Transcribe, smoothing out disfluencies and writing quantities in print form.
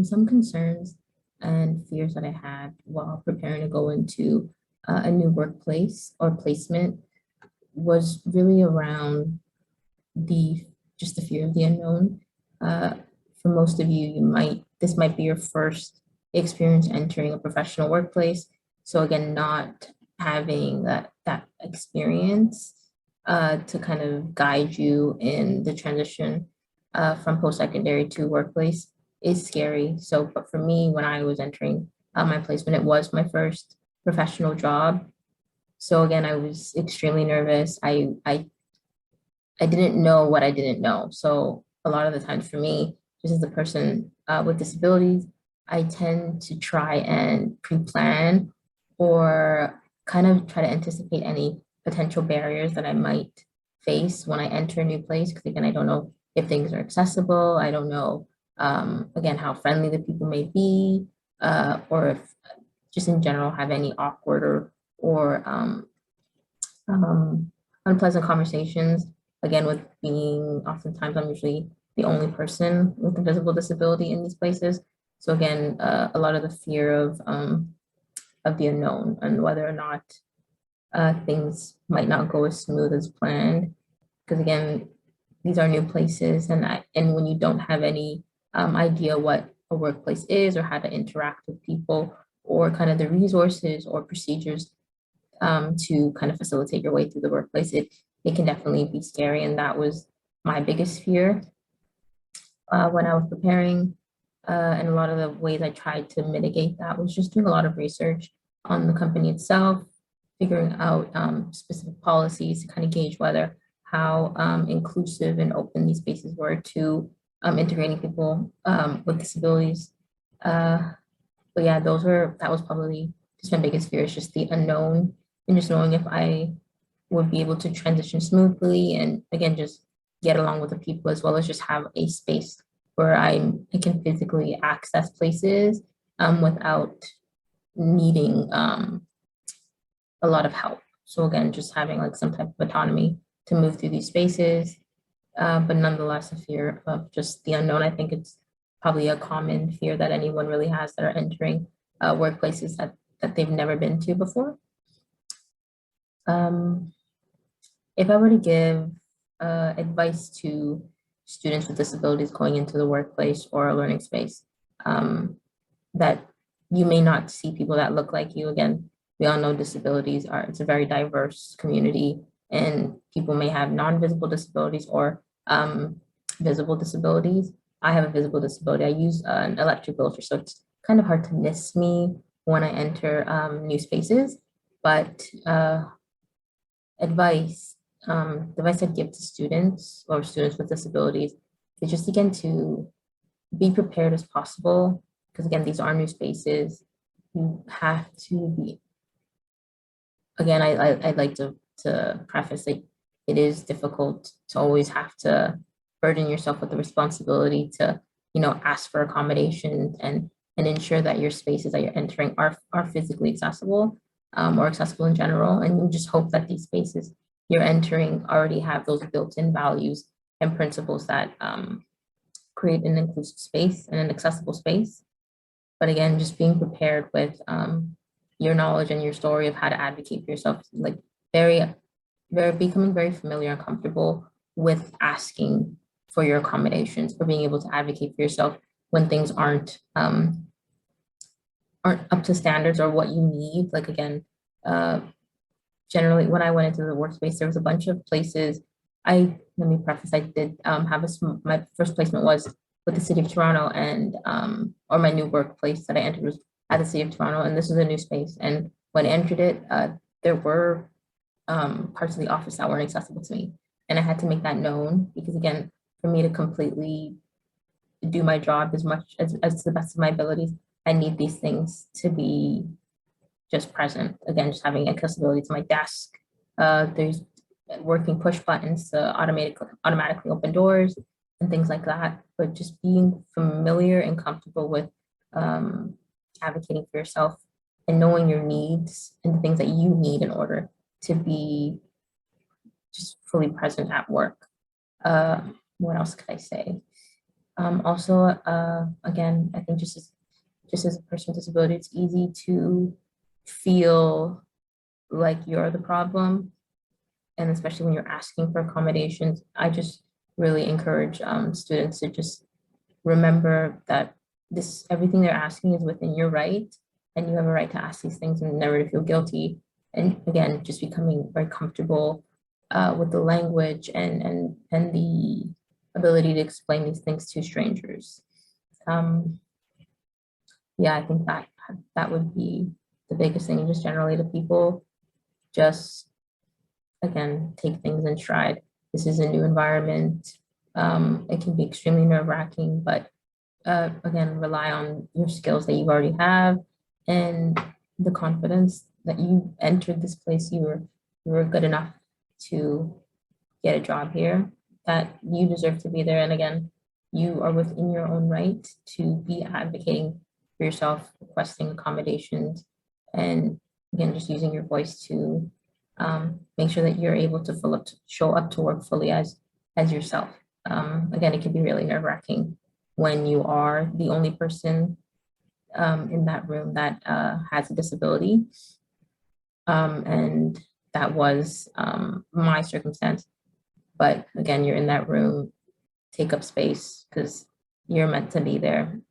Some concerns and fears that I had while preparing to go into a new workplace or placement was really around the just the fear of the unknown. Uh, for most of you, this might be your first experience entering a professional workplace. So again, not having that experience to kind of guide you in the transition from post-secondary to workplace is scary. So, but for me, when I was entering my placement, it was my first professional job. So again, I was extremely nervous. I didn't know what I didn't know. So a lot of the times for me, just as a person with disabilities, I tend to try and pre-plan or kind of try to anticipate any potential barriers that I might face when I enter a new place. Because again, I don't know if things are accessible. I don't know, again, how friendly the people may be, or if just in general have any awkward or unpleasant conversations. Again, with being oftentimes I'm usually the only person with a visible disability in these places. So again, a lot of the fear of the unknown and whether or not things might not go as smooth as planned. Because again, these are new places, and when you don't have any idea what a workplace is or how to interact with people or kind of the resources or procedures to kind of facilitate your way through the workplace, it can definitely be scary. And that was my biggest fear when I was preparing. And a lot of the ways I tried to mitigate that was just doing a lot of research on the company itself, figuring out specific policies to kind of gauge how inclusive and open these spaces were to integrating people with disabilities. But yeah, that was probably just my biggest fear, is just the unknown and just knowing if I would be able to transition smoothly and again, just get along with the people, as well as just have a space where I can physically access places without needing a lot of help. So again, just having like some type of autonomy to move through these spaces, but nonetheless, a fear of just the unknown. I think it's probably a common fear that anyone really has that are entering workplaces that they've never been to before. If I were to give advice to students with disabilities going into the workplace or a learning space, that you may not see people that look like you. Again, we all know it's a very diverse community, and people may have non-visible disabilities or visible disabilities. I have a visible disability. I use an electric wheelchair, so it's kind of hard to miss me when I enter new spaces. But advice, the advice I'd give to students or students with disabilities is just again to be prepared as possible, because again, these are new spaces. You have to be, again, I'd like to preface it, it is difficult to always have to burden yourself with the responsibility to, ask for accommodations and ensure that your spaces that you're entering are physically accessible, or accessible in general. And you just hope that these spaces you're entering already have those built-in values and principles that create an inclusive space and an accessible space. But again, just being prepared with your knowledge and your story of how to advocate for yourself, like becoming very familiar and comfortable with asking for your accommodations, or being able to advocate for yourself when things aren't up to standards or what you need. Like again, generally when I went into the workspace, there was a bunch of places. Let me preface, I did my first placement was with the city of Toronto, and or my new workplace that I entered was at the city of Toronto, and this is a new space. And when I entered it, there were parts of the office that weren't accessible to me, and I had to make that known, because again, for me to completely do my job as much as to the best of my abilities, I need these things to be just present. Again, just having accessibility to my desk. There's working push buttons to automatically open doors and things like that. But just being familiar and comfortable with advocating for yourself and knowing your needs and the things that you need in order to be just fully present at work. What else could I say? Also, again, I think just as a person with disability, it's easy to feel like you're the problem, and especially when you're asking for accommodations. I just really encourage students to just remember that this everything they're asking is within your right, and you have a right to ask these things and never to feel guilty. And again, just becoming very comfortable with the language and the ability to explain these things to strangers. Um, yeah, I think that would be the biggest thing, just generally to people, just again, take things in stride. This is a new environment. It can be extremely nerve-wracking, but again, rely on your skills that you already have and the confidence that you entered this place. You were good enough to get a job here, that you deserve to be there. And again, you are within your own right to be advocating for yourself, requesting accommodations, and again, just using your voice to make sure that you're able to show up to work fully as yourself. Again, it can be really nerve-wracking when you are the only person in that room that has a disability. And that was my circumstance. But again, you're in that room, take up space because you're meant to be there.